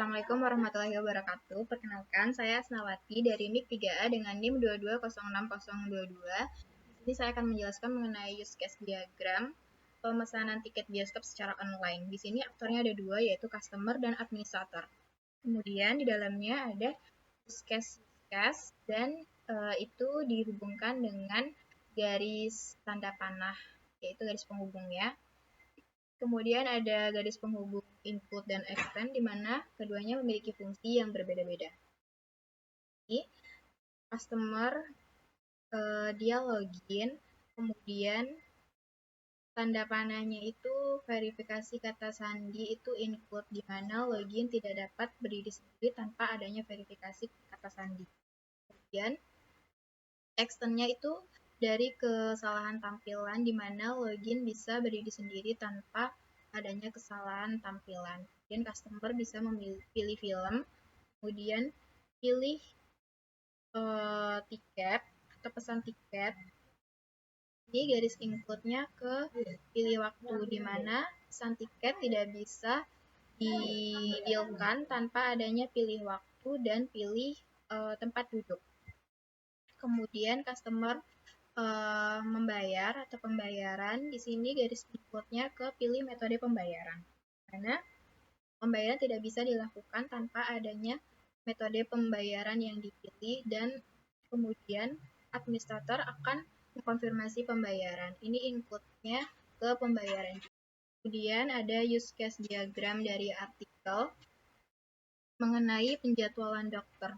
Assalamualaikum warahmatullahi wabarakatuh. Perkenalkan, saya Asnawati dari MIK 3A dengan NIM 2206022. Di sini saya akan menjelaskan mengenai use case diagram pemesanan tiket bioskop secara online. Di sini aktornya ada dua, yaitu customer dan administrator. Kemudian di dalamnya ada use case dan itu dihubungkan dengan garis tanda panah, yaitu garis penghubungnya. Kemudian ada garis penghubung input dan extend, di mana keduanya memiliki fungsi yang berbeda-beda. Jadi, customer dia login, kemudian tanda panahnya itu verifikasi kata sandi itu include, di mana login tidak dapat berdiri sendiri tanpa adanya verifikasi kata sandi. Kemudian extendnya itu dari kesalahan tampilan, di mana login bisa berdiri sendiri tanpa adanya kesalahan tampilan. Kemudian customer bisa pilih film, kemudian pilih tiket atau pesan tiket. Ini garis include-nya ke pilih waktu, di mana pesan tiket tidak bisa didealkan tanpa adanya pilih waktu dan pilih tempat duduk. Kemudian customer membayar atau pembayaran, di sini garis include-nya ke pilih metode pembayaran. Karena pembayaran tidak bisa dilakukan tanpa adanya metode pembayaran yang dipilih, dan kemudian administrator akan mengkonfirmasi pembayaran. Ini include-nya ke pembayaran. Kemudian ada use case diagram dari artikel mengenai penjadwalan dokter.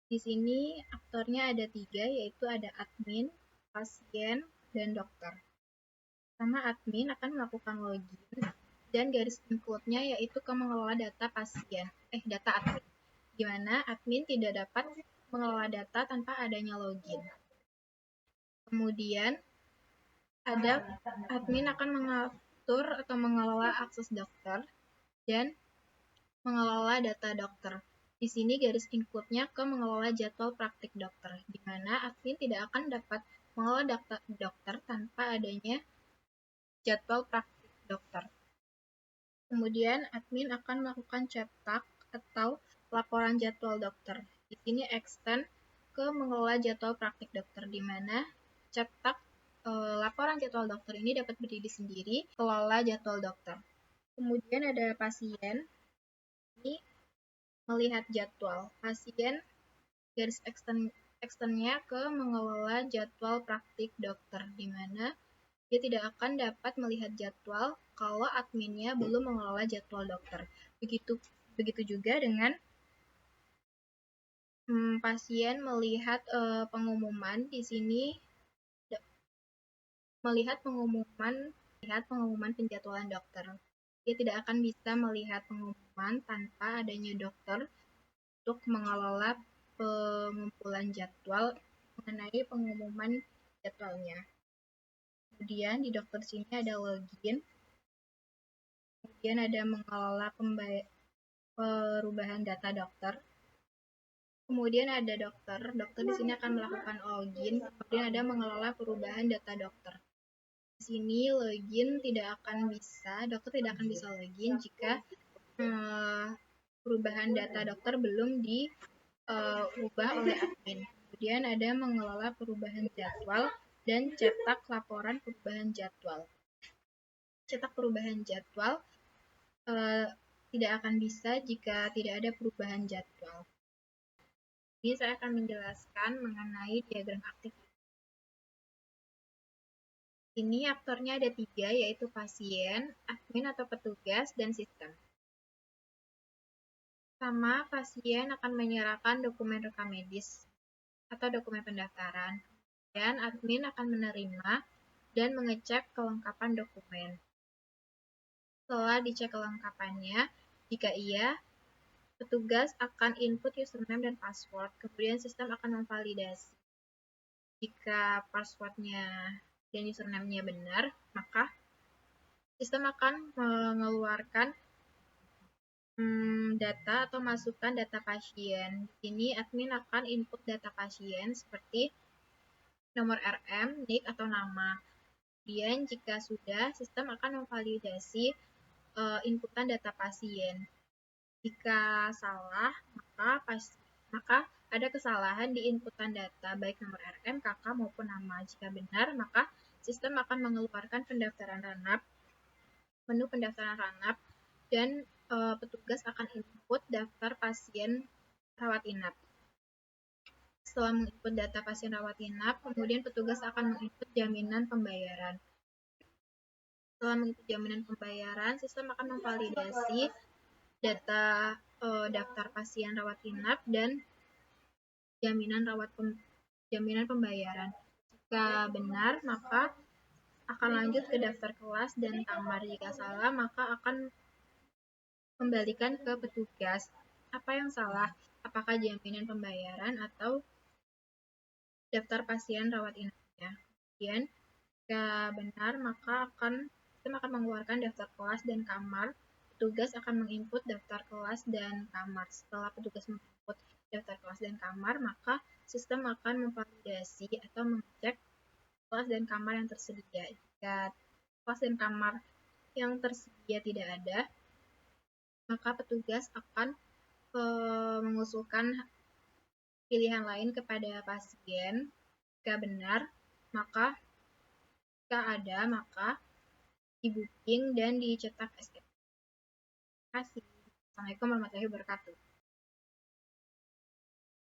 Di sini aktornya ada tiga, yaitu ada admin, pasien, dan dokter. Pertama, admin akan melakukan login, dan garis include-nya yaitu ke mengelola data data admin, di mana admin tidak dapat mengelola data tanpa adanya login. Kemudian, ada admin akan mengatur atau mengelola akses dokter dan mengelola data dokter. Di sini garis include-nya ke mengelola jadwal praktik dokter, di mana admin tidak akan dapat mengelola data dokter tanpa adanya jadwal praktik dokter. Kemudian admin akan melakukan cetak atau laporan jadwal dokter. Di sini extend ke mengelola jadwal praktik dokter, di mana cetak laporan jadwal dokter ini dapat berdiri sendiri, kelola jadwal dokter. Kemudian ada pasien, ini melihat jadwal. Pasien garis extend-nya ke mengelola jadwal praktik dokter, di mana dia tidak akan dapat melihat jadwal kalau adminnya belum mengelola jadwal dokter. Begitu juga dengan pasien melihat pengumuman. Di sini melihat pengumuman penjadwalan dokter. Dia tidak akan bisa melihat pengumuman tanpa adanya dokter untuk mengelola pengumpulan jadwal mengenai pengumuman jadwalnya. Kemudian di dokter sini ada login, kemudian ada mengelola perubahan data dokter, kemudian ada dokter di sini akan melakukan login, kemudian ada mengelola perubahan data dokter. Di sini login dokter tidak akan bisa login jika perubahan data dokter belum diubah oleh admin. Kemudian ada mengelola perubahan jadwal dan cetak laporan perubahan jadwal. Cetak perubahan jadwal tidak akan bisa jika tidak ada perubahan jadwal. Ini saya akan menjelaskan mengenai diagram aktivitas. Ini aktornya ada tiga, yaitu pasien, admin atau petugas, dan sistem. Pertama, pasien akan menyerahkan dokumen rekam medis atau dokumen pendaftaran. Dan admin akan menerima dan mengecek kelengkapan dokumen. Setelah dicek kelengkapannya, jika iya, petugas akan input username dan password, kemudian sistem akan memvalidasi. Jika passwordnya dan username-nya benar, maka sistem akan mengeluarkan data atau masukkan data pasien. Di sini admin akan input data pasien seperti nomor RM, NIK, atau nama. Kemudian jika sudah, sistem akan memvalidasi inputan data pasien. Jika salah, maka ada kesalahan di inputan data baik nomor RM, KK maupun nama. Jika benar, maka sistem akan mengeluarkan menu pendaftaran ranap dan petugas akan input daftar pasien rawat inap. Setelah menginput data pasien rawat inap, kemudian petugas akan menginput jaminan pembayaran. Setelah menginput jaminan pembayaran, sistem akan memvalidasi data daftar pasien rawat inap dan jaminan pembayaran. Jika benar, maka akan lanjut ke daftar kelas dan kamar. Jika salah, maka akan kembalikan ke petugas. Apa yang salah? Apakah jaminan pembayaran atau daftar pasien rawat inapnya? Kemudian, jika benar, maka sistem akan mengeluarkan daftar kelas dan kamar. Petugas akan menginput daftar kelas dan kamar. Setelah petugas menginput daftar kelas dan kamar, maka sistem akan memvalidasi atau mengecek kelas dan kamar yang tersedia. Jika kelas dan kamar yang tersedia tidak ada, maka petugas akan mengusulkan pilihan lain kepada pasien. Jika benar, maka jika ada, maka di-booking dan dicetak SKP. Terima kasih. Assalamualaikum warahmatullahi wabarakatuh.